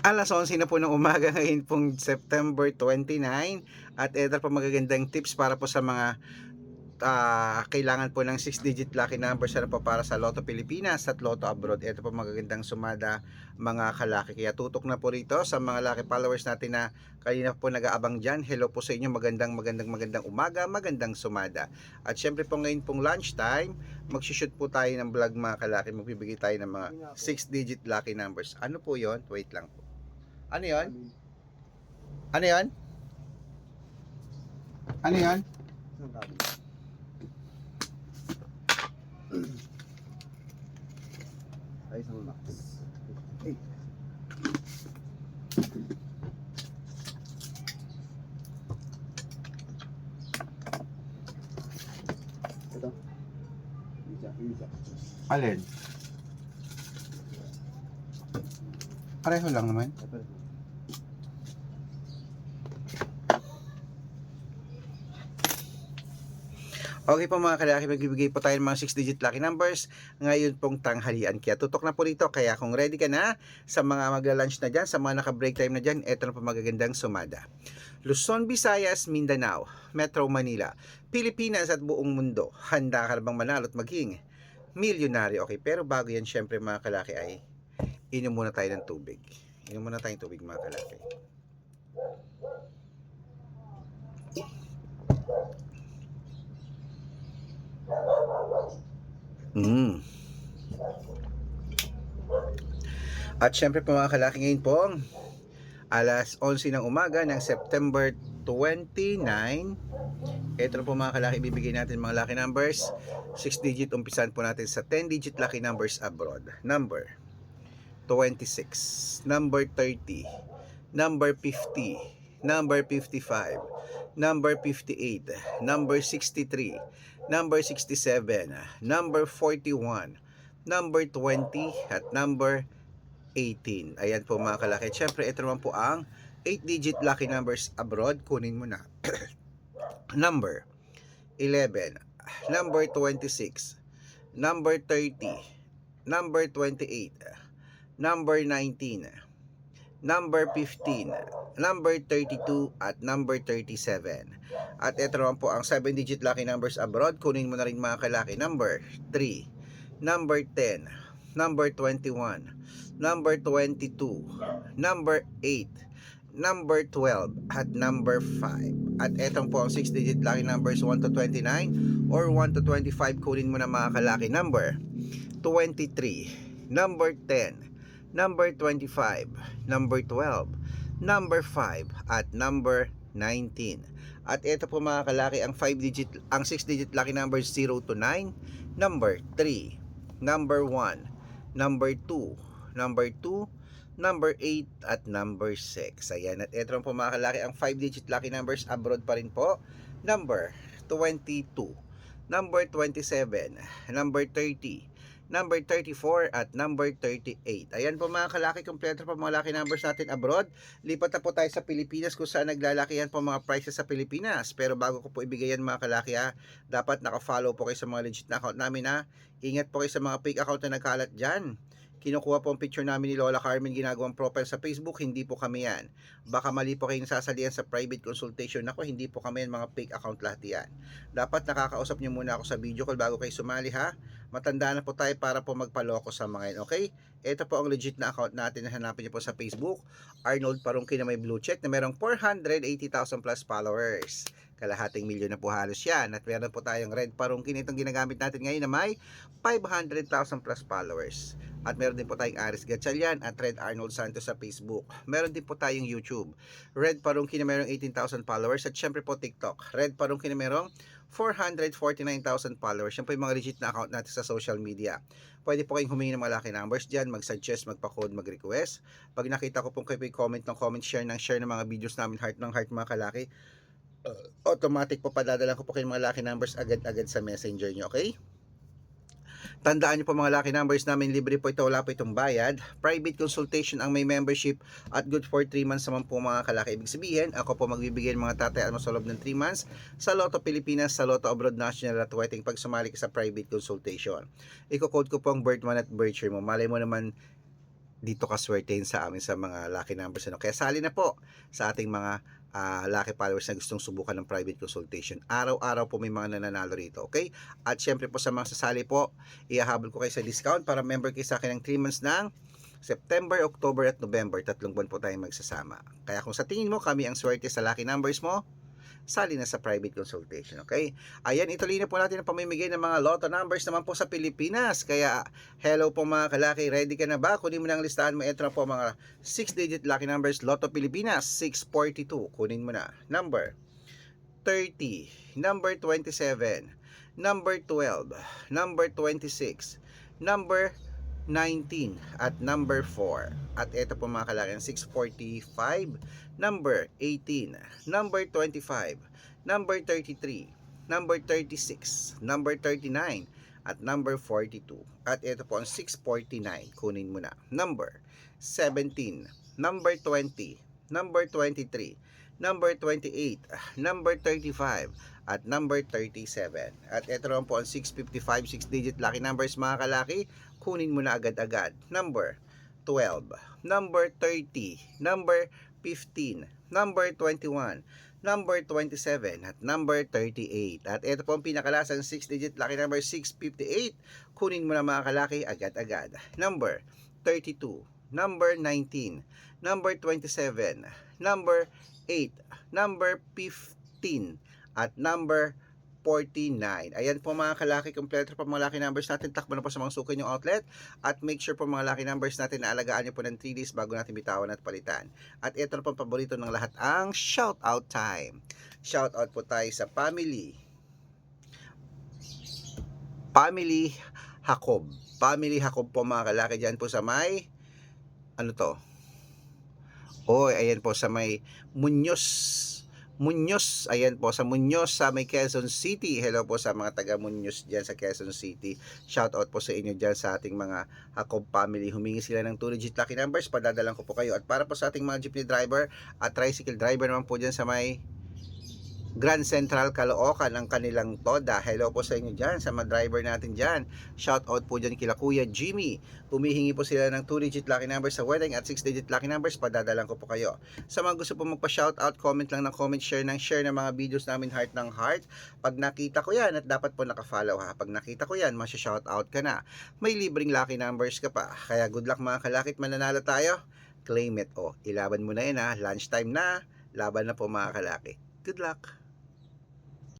Alas 11 na po ng umaga ngayon pong September 29 at ito po magagandang tips para po sa mga kailangan po ng 6-digit lucky numbers ano po para sa Lotto Pilipinas at Lotto Abroad. Ito po magagandang sumada mga kalaki. Kaya tutok na po rito sa mga lucky followers natin na kanina po nag-aabang dyan. Hello po sa inyo, magandang umaga, magandang sumada. At syempre po ngayon pong lunchtime, magsishoot po tayo ng vlog mga kalaki. Magbibigay tayo ng mga 6-digit lucky numbers. Ano po yon? Wait lang po. Ano yon? Ano yon? Ano yon? Ay, isang max. Ay. Ito. Isa. Alin? Pareho lang naman. Ito. Okay po mga kalaki, magbibigay po tayo ng mga 6-digit lucky numbers ngayon pong tanghalian. Kaya tutok na po rito. Kaya kung ready ka na sa mga magla-lunch na dyan, sa mga naka-break time na dyan, eto na po magagandang sumada. Luzon, Visayas, Mindanao, Metro Manila, Pilipinas at buong mundo. Handa ka na bang manalo at maging milyonaryo? Okay, pero bago yan, syempre mga kalaki ay inom muna tayo ng tubig. Inom muna tayong tubig mga kalaki. At syempre po mga kalaki, ngayon pong alas 11 ng umaga ng September 29. Ito na po mga kalaki, bibigyan natin mga lucky numbers. 6 digit, umpisan po natin sa 10 digit lucky numbers abroad. Number 26, number 30, number 50, number 55, number 58, number 63, number 67, number 41, number 20, at number 18. Ayan po mga kalaki. Siyempre, ito naman po ang 8-digit lucky numbers abroad. Kunin mo na. Number 11, number 26, number 30, number 28, number 19, number 15, number 32, at number 37. At ito naman po ang 7-digit lucky numbers abroad. Kunin mo na rin mga kalaki. Number 3, number 10, number 21, number 22, number 8, number 12, at number 5. At etong po ang 6-digit lucky numbers 1 to 29 or 1 to 25. Kunin mo na mga kalaki. Number 23, number 10, number 25, number 12, number 5, at number 19. At ito po mga kalaki ang 6-digit lucky numbers 0 to 9, number 3, number 1, number 2, number 2, number 8, at number 6. Ayan, at ito po mga kalaki ang 5-digit lucky numbers abroad pa rin po. Number 22, number 27, number 30, number 34, at number 38. Ayan po mga kalaki, kompleto po mga lucky numbers natin abroad. Lipat na po tayo sa Pilipinas kung saan naglalakihan po mga prices sa Pilipinas. Pero bago ko po ibigay yan mga kalaki dapat naka-follow po kayo sa mga legit na account namin Ingat po kayo sa mga fake account na nagkalat dyan. Kinukuha po ang picture namin ni Lola Carmen, ginagawang profile sa Facebook, hindi po kami yan. Baka mali po kayo nasasalihan sa private consultation ako, hindi po kami yan, mga fake account lahat yan. Dapat nakakausap nyo muna ako sa video call bago kayo sumali Matanda na po tayo para po magpaloko sa mga yan, okay? Ito po ang legit na account natin na hanapin nyo po sa Facebook. Arnold Parungki na may blue check na merong 480,000 plus followers. Kalahating milyon na po halos yan. At meron po tayong Red Parungkin, itong ginagamit natin ngayon na may 500,000 plus followers. At meron din po tayong Aris Gatchalian at Red Arnold Santos sa Facebook. Meron din po tayong YouTube, Red Parungkin na merong 18,000 followers. At syempre po TikTok, Red Parungkin na merong 449,000 followers. Yan po yung mga legit na account natin sa social media. Pwede po kayong humingi ng mga lucky numbers dyan, mag-suggest, magpa-code, mag-request. Pag nakita ko pong kayo comment ng comment, share ng mga videos namin, heart ng heart mga kalaki, automatic po padadala ko po kayo mga lucky numbers agad-agad sa messenger nyo, okay? Tandaan nyo po mga lucky numbers namin, libre po ito, wala po itong bayad. Private consultation ang may membership at good for 3 months naman po mga kalaki. Ibig sabihin, ako po magbibigay ng mga tatayaan mo sa loob ng 3 months sa Lotto Pilipinas, sa Lotto Abroad National at Wedding pag sumali ka sa private consultation. Iko-code ko po ang birth month at birth year mo. Malay mo naman, dito ka swertein sa amin sa mga lucky numbers. Kaya sali na po sa ating mga lucky followers na gustong subukan ng private consultation. Araw-araw po may mga nananalo rito, okay? At syempre po sa mga sasali po, ihahabol ko kayo sa discount para member kayo sa akin ng 3 months ng September, October at November. 3 buwan po tayong magsasama. Kaya kung sa tingin mo kami ang swerte sa lucky numbers mo, sali na sa private consultation, okay? Ayan, ituloy na po natin ang pamimigay ng mga lotto numbers naman po sa Pilipinas. Kaya, hello po mga kalaki, ready ka na ba? Kunin mo na ang listahan mo. Ito na po mga 6-digit lucky numbers, Lotto Pilipinas, 642. Kunin mo na. Number 30, number 27, number 12, number 26, number 19, at number 4. At ito po mga kalaki, 645, number 18, number 25, number 33, number 36, number 39, at number 42. At ito po ang 649. Kunin mo na. Number 17, number 20, number 23, number 28, number 35, at number 37. At ito naman po ang 655, 6-digit lucky numbers mga kalaki. Kunin mo na agad-agad. Number 12, number 30, number 15, number 21, number 27, at number 38. At ito po ang pinakalasang 6-digit lucky number, 658. Kunin mo na mga kalaki agad-agad. Number 32, number 19, number 27, number 8, number 15, at number 49. Ayan po mga kalaki, kompleto po mga lucky numbers natin. Takbo na po sa mga suki yung outlet. At make sure po mga lucky numbers natin na alagaan nyo po ng 3 days bago natin bitawan at palitan. At ito na po ang paborito ng lahat, ang shout out time. Shout out po tayo sa family Jacob. Family Jacob po mga kalaki, dyan po sa may ano to? Ayan po sa may Muñoz, ayan po sa Muñoz sa may Quezon City. Hello po sa mga taga Muñoz dyan sa Quezon City. Shout out po sa inyo dyan sa ating mga Jacob family. Humingi sila ng 2-digit lucky numbers, padadalan ko po kayo. At para po sa ating mga jeepney driver at tricycle driver naman po dyan sa may Grand Central Caloocan ang kanilang toda. Hello po sa inyo dyan, sa mga driver natin dyan. Shout out po dyan kila Kuya Jimmy. Humihingi po sila ng 2-digit lucky numbers sa wedding at 6-digit lucky numbers, padadalan ko po kayo. Sa mga gusto po magpa-shout out, comment lang ng comment, share ng mga videos namin, heart ng heart. Pag nakita ko yan, at dapat po nakafollow ha, pag nakita ko yan, masya-shout out ka na. May libreng lucky numbers ka pa. Kaya good luck mga kalakit, mananalo tayo. Claim it. Ilaban mo na yan ha, lunchtime na. Laban na po mga kalaki. Good luck.